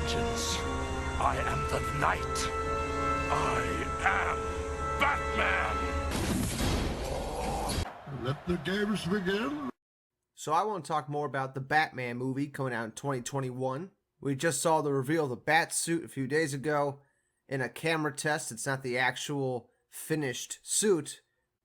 vengeance. I am the knight. I am Batman. Let the games begin. So I want to talk more about the Batman movie coming out in 2021. We just saw the reveal of the bat suit a few days ago in a camera test. It's not the actual finished suit.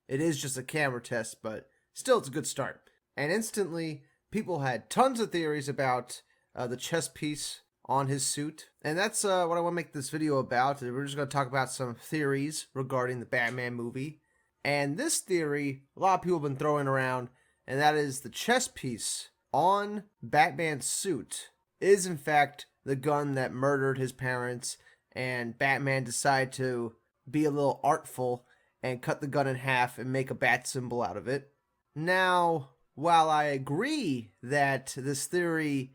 It is just a camera test, but still it's a good start. And instantly, people had tons of theories about the chest piece on his suit. And that's what I want to make this video about. We're just going to talk about some theories regarding the Batman movie. And this theory, a lot of people have been throwing around, and that is the chest piece on Batman's suit is in fact the gun that murdered his parents, and Batman decided to be a little artful and cut the gun in half and make a bat symbol out of it. Now, while I agree that this theory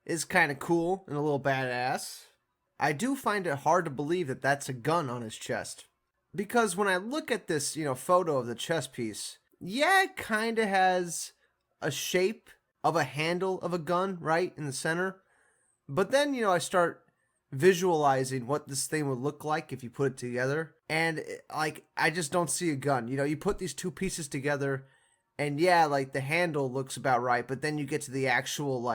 is kind of cool and a little badass, I do find it hard to believe that that's a gun on his chest. Because when I look at this, photo of the chest piece, yeah, it kind of has a shape of a handle of a gun right in the center. But then, I start visualizing what this thing would look like if you put it together. And, I just don't see a gun. You put these two pieces together, and yeah, the handle looks about right. But then you get to the actual,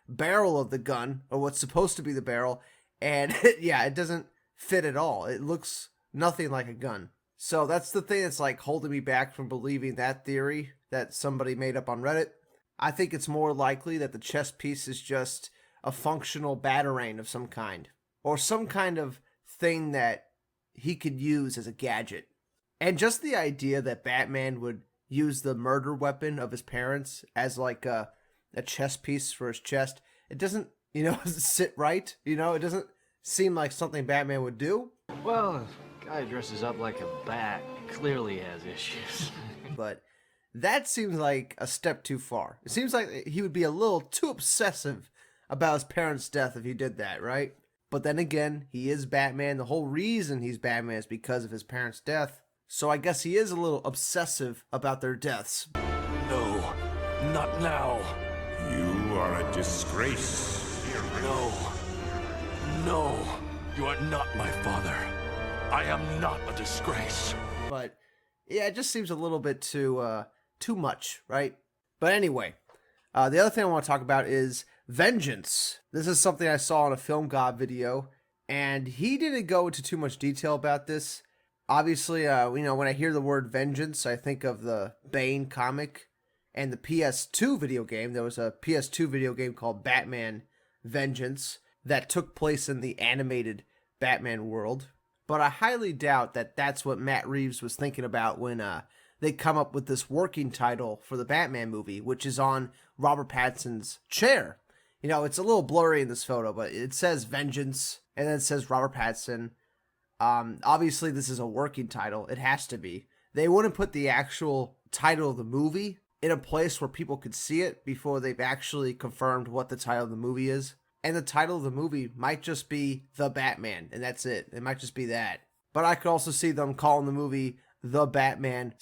barrel of the gun, or what's supposed to be the barrel, and, yeah, it doesn't fit at all. It looks nothing like a gun. So that's the thing that's holding me back from believing that theory that somebody made up on Reddit. I think it's more likely that the chest piece is just a functional batarang of some kind, or some kind of thing that he could use as a gadget. And just the idea that Batman would use the murder weapon of his parents as a chest piece for his chest, it doesn't, sit right. It doesn't seem like something Batman would do. Well, guy dresses up like a bat clearly has issues. But that seems like a step too far. It seems like he would be a little too obsessive about his parents' death if he did that, right? But then again, he is Batman. The whole reason he's Batman is because of his parents' death. So I guess he is a little obsessive about their deaths. No, not now. You are a disgrace. No, you are not my father. I am not a disgrace. But yeah, it just seems a little bit too much, right? But anyway, the other thing I want to talk about is vengeance. This is something I saw in a Film God video, and he didn't go into too much detail about this. Obviously, when I hear the word vengeance, I think of the Bane comic and the PS2 video game. There was a PS2 video game called Batman Vengeance that took place in the animated Batman world. But I highly doubt that that's what Matt Reeves was thinking about when they come up with this working title for the Batman movie, which is on Robert Pattinson's chair. It's a little blurry in this photo, but it says Vengeance, and then it says Robert Pattinson. Obviously, this is a working title. It has to be. They wouldn't put the actual title of the movie in a place where people could see it before they've actually confirmed what the title of the movie is. And the title of the movie might just be The Batman, and that's it. It might just be that. But I could also see them calling the movie The Batman,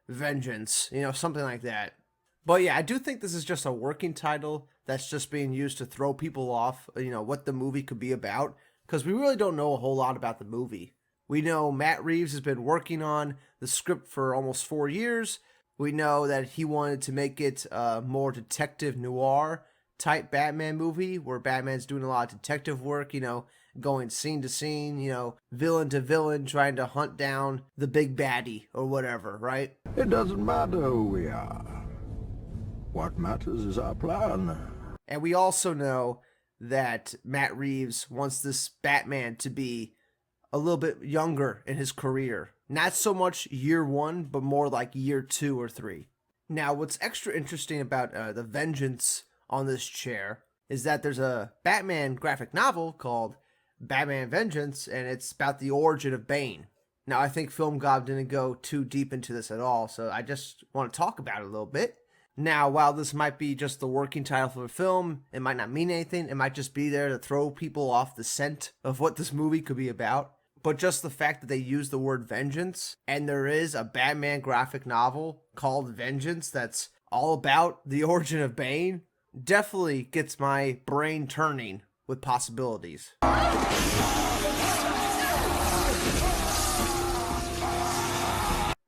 Vengeance, something like that. But yeah, I do think this is just a working title that's just being used to throw people off, what the movie could be about. Because we really don't know a whole lot about the movie. We know Matt Reeves has been working on the script for almost 4 years. We know that he wanted to make it a more detective noir type Batman movie where Batman's doing a lot of detective work, going scene to scene, villain to villain, trying to hunt down the big baddie or whatever, right? It doesn't matter who we are. What matters is our plan. And we also know that Matt Reeves wants this Batman to be a little bit younger in his career. Not so much year 1, but more like year 2 or 3. Now, what's extra interesting about the Vengeance on this chair is that there's a Batman graphic novel called Batman Vengeance, and it's about the origin of Bane. Now, I think Film God didn't go too deep into this at all, so I just want to talk about it a little bit. Now, while this might be just the working title for the film, it might not mean anything. It might just be there to throw people off the scent of what this movie could be about. But just the fact that they use the word vengeance, and there is a Batman graphic novel called Vengeance that's all about the origin of Bane, definitely gets my brain turning with possibilities.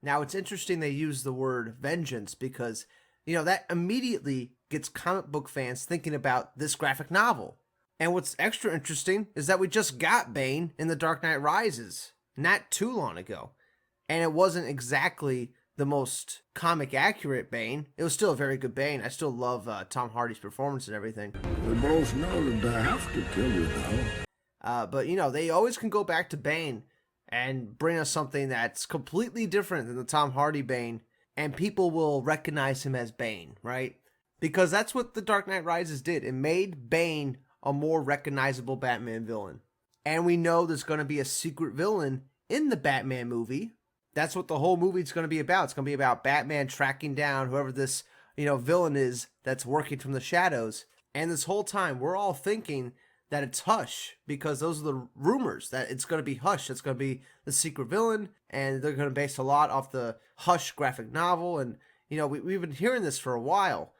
Now, it's interesting they use the word vengeance because, that immediately gets comic book fans thinking about this graphic novel. And what's extra interesting is that we just got Bane in The Dark Knight Rises not too long ago. And it wasn't exactly the most comic accurate Bane. It was still a very good Bane. I still love Tom Hardy's performance and everything. We both know that they have to kill you now. But, they always can go back to Bane and bring us something that's completely different than the Tom Hardy Bane, and people will recognize him as Bane, right? Because that's what The Dark Knight Rises did. It made Bane a more recognizable Batman villain. And we know there's going to be a secret villain in the Batman movie. That's what the whole movie's going to be about. It's going to be about Batman tracking down whoever this, villain is that's working from the shadows. And this whole time, we're all thinking that it's Hush, because those are the rumors that it's going to be Hush. It's going to be the secret villain, and they're going to base a lot off the Hush graphic novel. And, we've been hearing this for a while,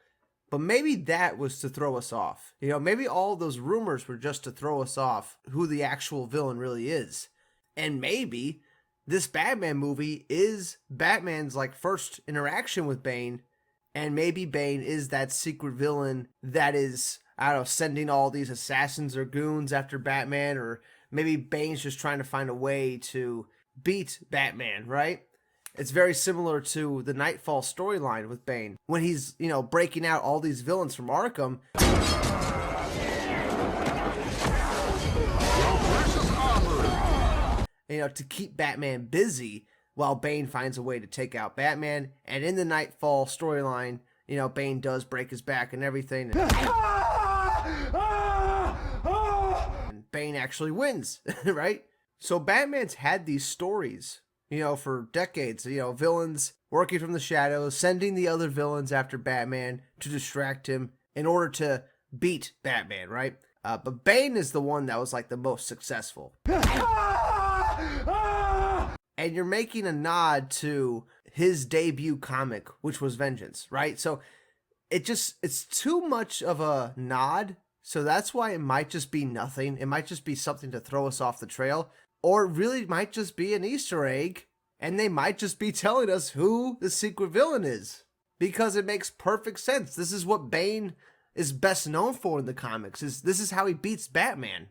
but maybe that was to throw us off. Maybe all those rumors were just to throw us off who the actual villain really is. And maybe this Batman movie is Batman's first interaction with Bane, and maybe Bane is that secret villain that is, sending all these assassins or goons after Batman, or maybe Bane's just trying to find a way to beat Batman, right? It's very similar to the Nightfall storyline with Bane, when he's, breaking out all these villains from Arkham. To keep Batman busy while Bane finds a way to take out Batman. And in the Nightfall storyline, Bane does break his back and everything. And Bane actually wins, right? So Batman's had these stories, for decades, villains working from the shadows, sending the other villains after Batman to distract him in order to beat Batman, right? But Bane is the one that was the most successful. And you're making a nod to his debut comic, which was Vengeance, right? So it's too much of a nod. So that's why it might just be nothing. It might just be something to throw us off the trail. Or it really might just be an Easter egg. And they might just be telling us who the secret villain is. Because it makes perfect sense. This is what Bane is best known for in the comics. This is how he beats Batman.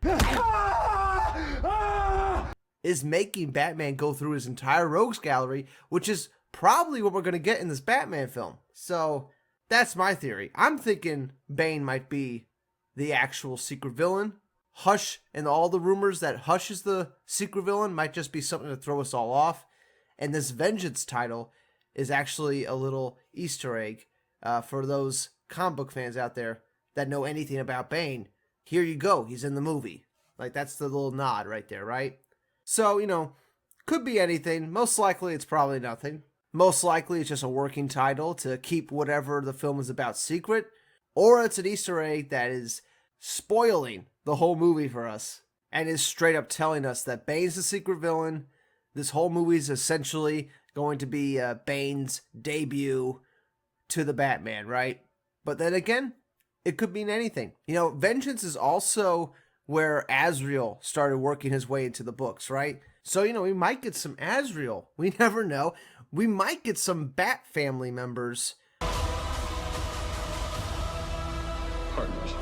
Is making Batman go through his entire rogues gallery, which is probably what we're going to get in this Batman film. So that's my theory. I'm thinking Bane might be the actual secret villain. Hush and all the rumors that Hush is the secret villain might just be something to throw us all off. And this Vengeance title is actually a little Easter egg for those comic book fans out there that know anything about Bane. Here you go. He's in the movie. That's the little nod right there, right? So, could be anything. Most likely it's probably nothing. Most likely it's just a working title to keep whatever the film is about secret. Or it's an Easter egg that is spoiling the whole movie for us and is straight up telling us that Bane's the secret villain. This whole movie is essentially going to be Bane's debut to the Batman, right? But then again, it could mean anything. Vengeance is also where Azrael started working his way into the books, right? So, we might get some Azrael. We never know. We might get some Bat family members. Partners.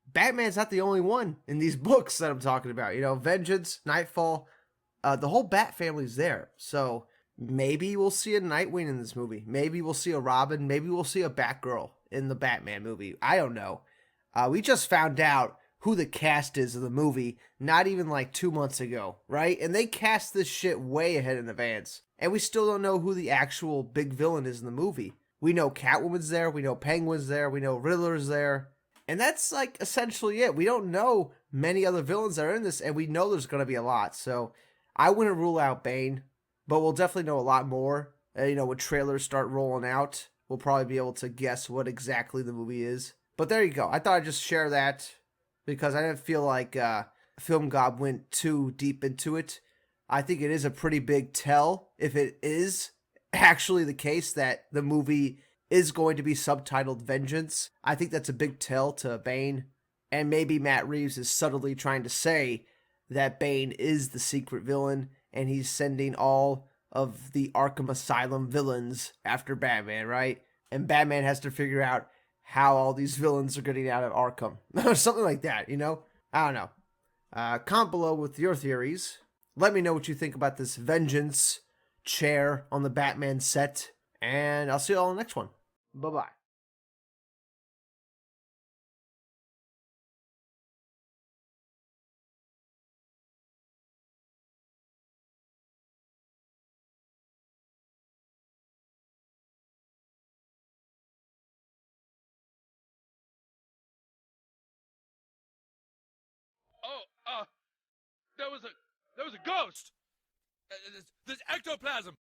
Batman's not the only one in these books that I'm talking about. Vengeance, Nightfall, the whole Bat family's there. So maybe we'll see a Nightwing in this movie. Maybe we'll see a Robin. Maybe we'll see a Batgirl in the Batman movie. I don't know. We just found out who the cast is of the movie not even 2 months ago, right? And they cast this shit way ahead in advance. And we still don't know who the actual big villain is in the movie. We know Catwoman's there. We know Penguin's there. We know Riddler's there. And that's essentially it. We don't know many other villains that are in this, and we know there's going to be a lot. So I wouldn't rule out Bane, but we'll definitely know a lot more. When trailers start rolling out, we'll probably be able to guess what exactly the movie is. But there you go. I thought I'd just share that because I didn't feel like Film Gob went too deep into it. I think it is a pretty big tell if it is actually the case that the movie is going to be subtitled Vengeance. I think that's a big tell to Bane. And maybe Matt Reeves is subtly trying to say that Bane is the secret villain and he's sending all of the Arkham Asylum villains after Batman, right? And Batman has to figure out how all these villains are getting out of Arkham. Or something like that, you know? I don't know. Comment below with your theories. Let me know what you think about this Vengeance chair on the Batman set. And I'll see you all in the next one. Bye-bye. Oh, there was a ghost. There's ectoplasm.